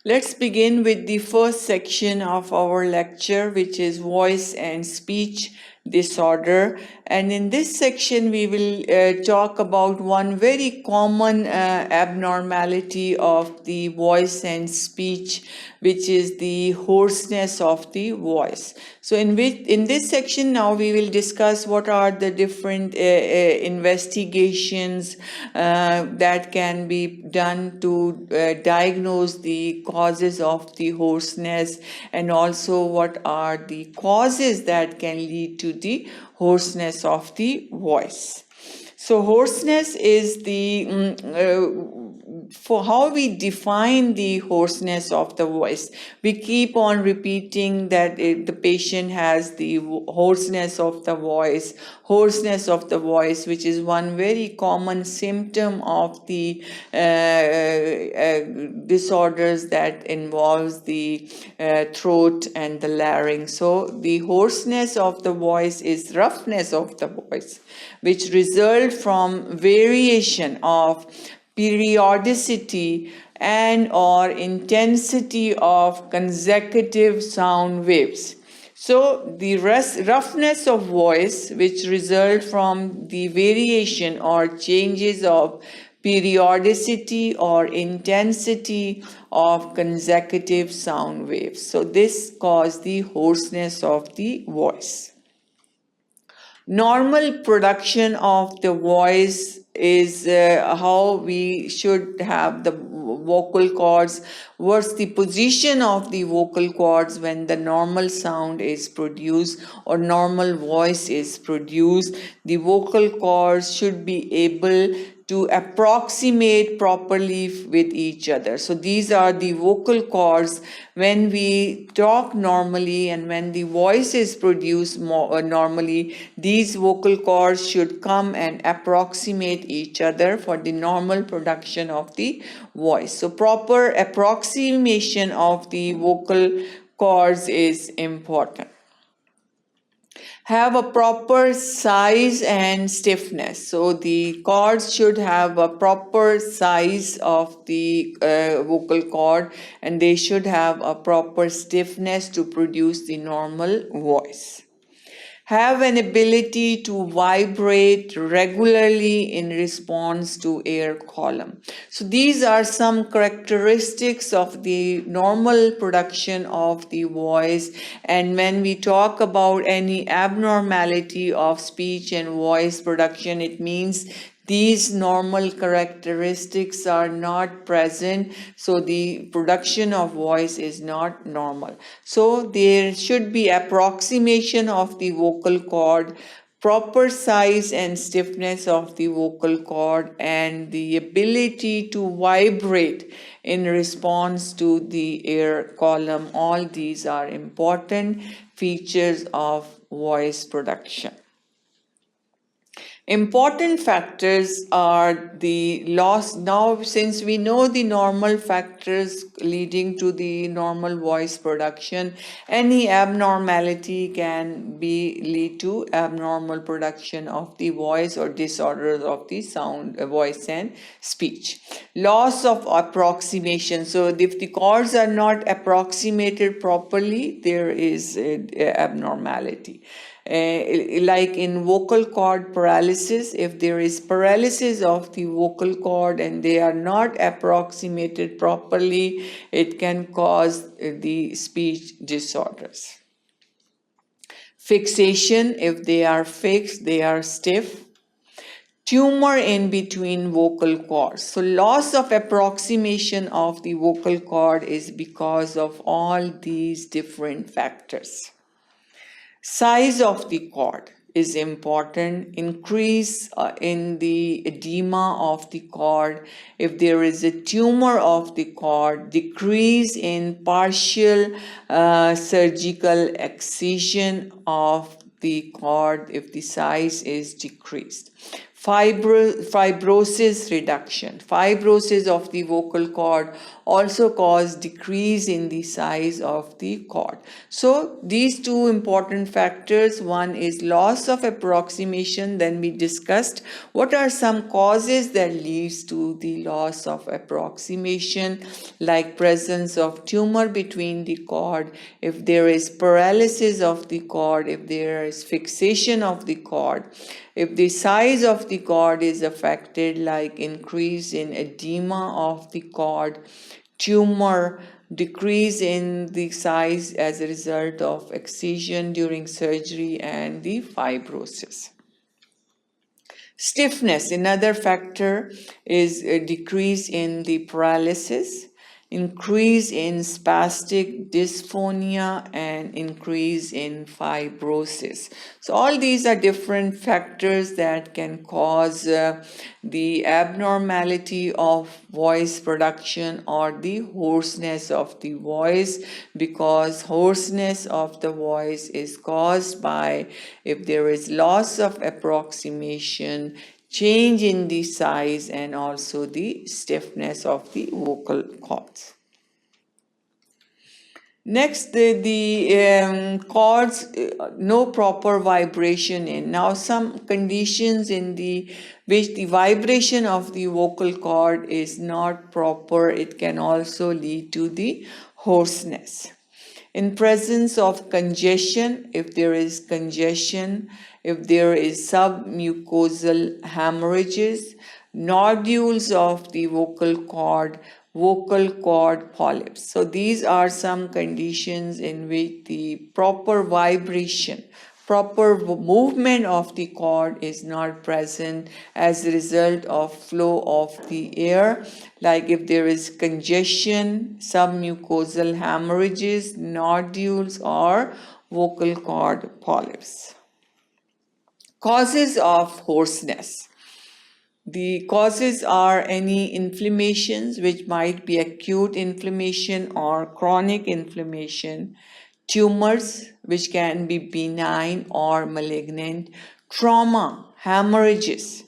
Let's begin with the first section of our lecture, which is voice and speech disorder. And in this section, we will talk about one very common abnormality of the voice and speech, which is the hoarseness of the voice. So in this section now we will discuss what are the different investigations that can be done to diagnose the causes of the hoarseness, and also what are the causes that can lead to the hoarseness of the voice. So hoarseness is for how we define the hoarseness of the voice. We keep on repeating that the patient has the hoarseness of the voice, which is one very common symptom of the disorders that involves the throat and the larynx. So the hoarseness of the voice is roughness of the voice, which result from variation of periodicity and or intensity of consecutive sound waves. So the roughness of voice, which result from the variation or changes of periodicity or intensity of consecutive sound waves. So this causes the hoarseness of the voice. Normal production of the voice is how we should have the vocal cords. What's the position of the vocal cords when the normal sound is produced or normal voice is produced? The vocal cords should be able to approximate properly with each other. So these are the vocal cords when we talk normally and when the voice is produced normally. These vocal cords should come and approximate each other for the normal production of the voice. So proper approximation of the vocal cords is important. Have a proper size and stiffness. So the cords should have a proper size of the vocal cord, and they should have a proper stiffness to produce the normal voice. Have an ability to vibrate regularly in response to air column. So these are some characteristics of the normal production of the voice. And when we talk about any abnormality of speech and voice production, it means these normal characteristics are not present, so the production of voice is not normal. So there should be approximation of the vocal cord, proper size and stiffness of the vocal cord, and the ability to vibrate in response to the air column. All these are important features of voice production. Important factors are the loss. Now, since we know the normal factors leading to the normal voice production, any abnormality can lead to abnormal production of the voice or disorders of the sound, voice and speech. Loss of approximation. So if the cords are not approximated properly, there is abnormality. Like in vocal cord paralysis, if there is paralysis of the vocal cord and they are not approximated properly, it can cause the speech disorders. Fixation, if they are fixed, they are stiff. Tumor in between vocal cords. So loss of approximation of the vocal cord is because of all these different factors. Size of the cord is important. Increase in the edema of the cord. If there is a tumor of the cord, decrease in partial surgical excision of the cord if the size is decreased. Fibrosis reduction. Fibrosis of the vocal cord also cause decrease in the size of the cord. So these two important factors, one is loss of approximation. Then we discussed what are some causes that leads to the loss of approximation, like presence of tumor between the cord, if there is paralysis of the cord, if there is fixation of the cord, if the size of the cord is affected, like increase in edema of the cord, tumor, decrease in the size as a result of excision during surgery, and the fibrosis. Stiffness, another factor, is a decrease in the paralysis, increase in spastic dysphonia, and increase in fibrosis. So all these are different factors that can cause the abnormality of voice production or the hoarseness of the voice, because hoarseness of the voice is caused by if there is loss of approximation, change in the size, and also the stiffness of the vocal cords. Next, the cords, no proper vibration in. Now, some conditions in which the vibration of the vocal cord is not proper, it can also lead to the hoarseness. In presence of congestion, if there is congestion, if there is submucosal hemorrhages, nodules of the vocal cord polyps. So these are some conditions in which the proper vibration, proper movement of the cord is not present as a result of flow of the air, like if there is congestion, submucosal hemorrhages, nodules, or vocal cord polyps. Causes of hoarseness. The causes are any inflammations, which might be acute inflammation or chronic inflammation, tumors, which can be benign or malignant, trauma, hemorrhages,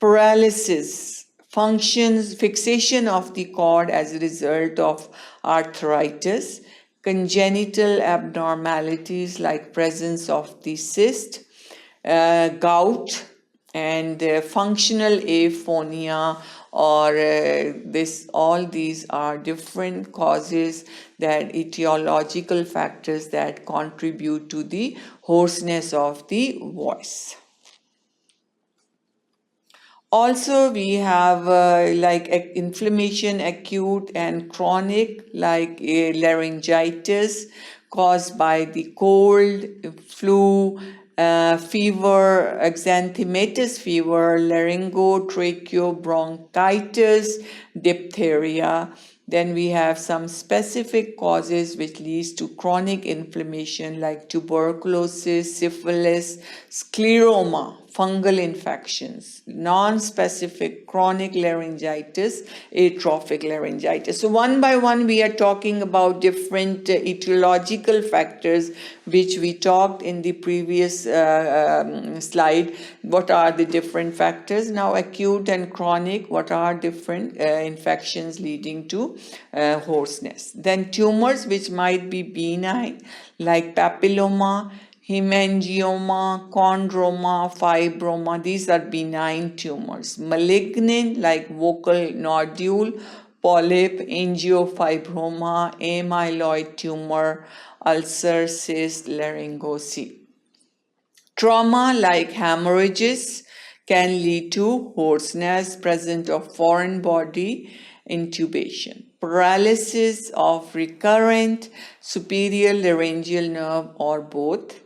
paralysis, fixation of the cord as a result of arthritis, congenital abnormalities like presence of the cyst, gout, and functional aphonia, or all these are different causes, that etiological factors that contribute to the hoarseness of the voice. Also, we have like inflammation, acute and chronic, like laryngitis caused by the cold, flu, fever, exanthematous fever, laryngotracheobronchitis, diphtheria. Then we have some specific causes which leads to chronic inflammation, like tuberculosis, syphilis, scleroma, fungal infections, non-specific chronic laryngitis, atrophic laryngitis. So one by one we are talking about different etiological factors which we talked in the previous slide. What are the different factors? Now acute and chronic, what are different infections leading to hoarseness. Then tumors which might be benign, like papilloma, hemangioma, chondroma, fibroma. These are benign tumors. Malignant, like vocal nodule, polyp, angiofibroma, amyloid tumor, ulcer, cyst, laryngoscopy. Trauma, like hemorrhages, can lead to hoarseness, presence of foreign body, intubation. Paralysis of recurrent superior laryngeal nerve or both.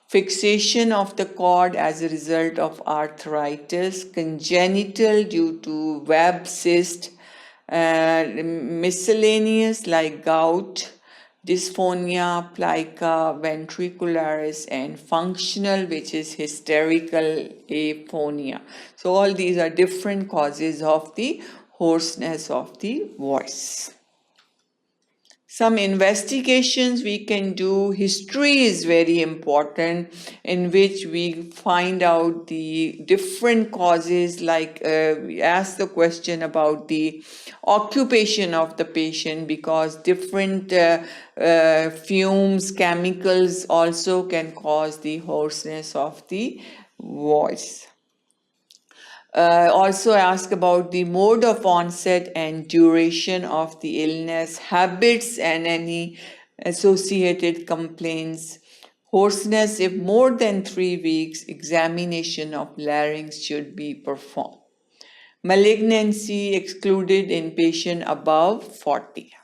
Fixation of the cord as a result of arthritis, congenital due to web cyst, miscellaneous like gout, dysphonia, plica, ventricularis, and functional, which is hysterical aphonia. So all these are different causes of the hoarseness of the voice. Some investigations we can do. History is very important, in which we find out the different causes, like we ask the question about the occupation of the patient, because different fumes, chemicals also can cause the hoarseness of the voice. Also ask about the mode of onset and duration of the illness, habits and any associated complaints. Hoarseness, if more than 3 weeks, examination of larynx should be performed. Malignancy excluded in patient above 40.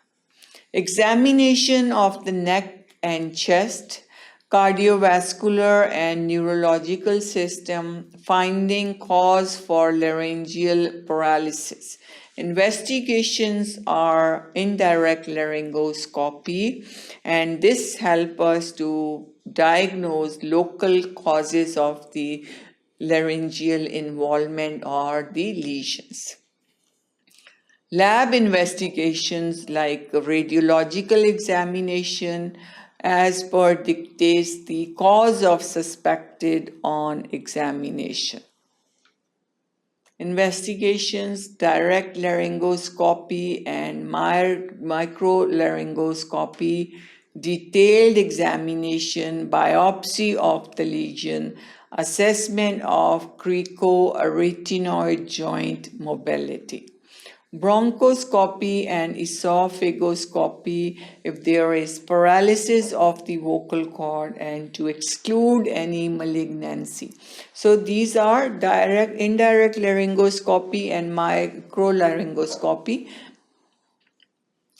Examination of the neck and chest, cardiovascular and neurological system, finding cause for laryngeal paralysis. Investigations are indirect laryngoscopy, and this helps us to diagnose local causes of the laryngeal involvement or the lesions. Lab investigations like radiological examination as per dictates the cause of suspected on examination. Investigations, direct laryngoscopy and microlaryngo-scopy, detailed examination, biopsy of the lesion, assessment of cricoarytenoid joint mobility. Bronchoscopy and oesophago-scopy if there is paralysis of the vocal cord and to exclude any malignancy. So these are direct, indirect laryngoscopy and microlaryngoscopy,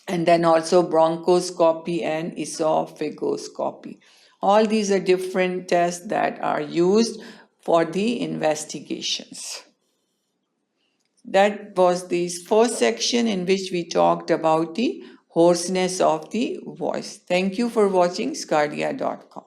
and then also bronchoscopy and oesophago-scopy. All these are different tests that are used for the investigations. That was the first section in which we talked about the hoarseness of the voice. Thank you for watching sqadia.com.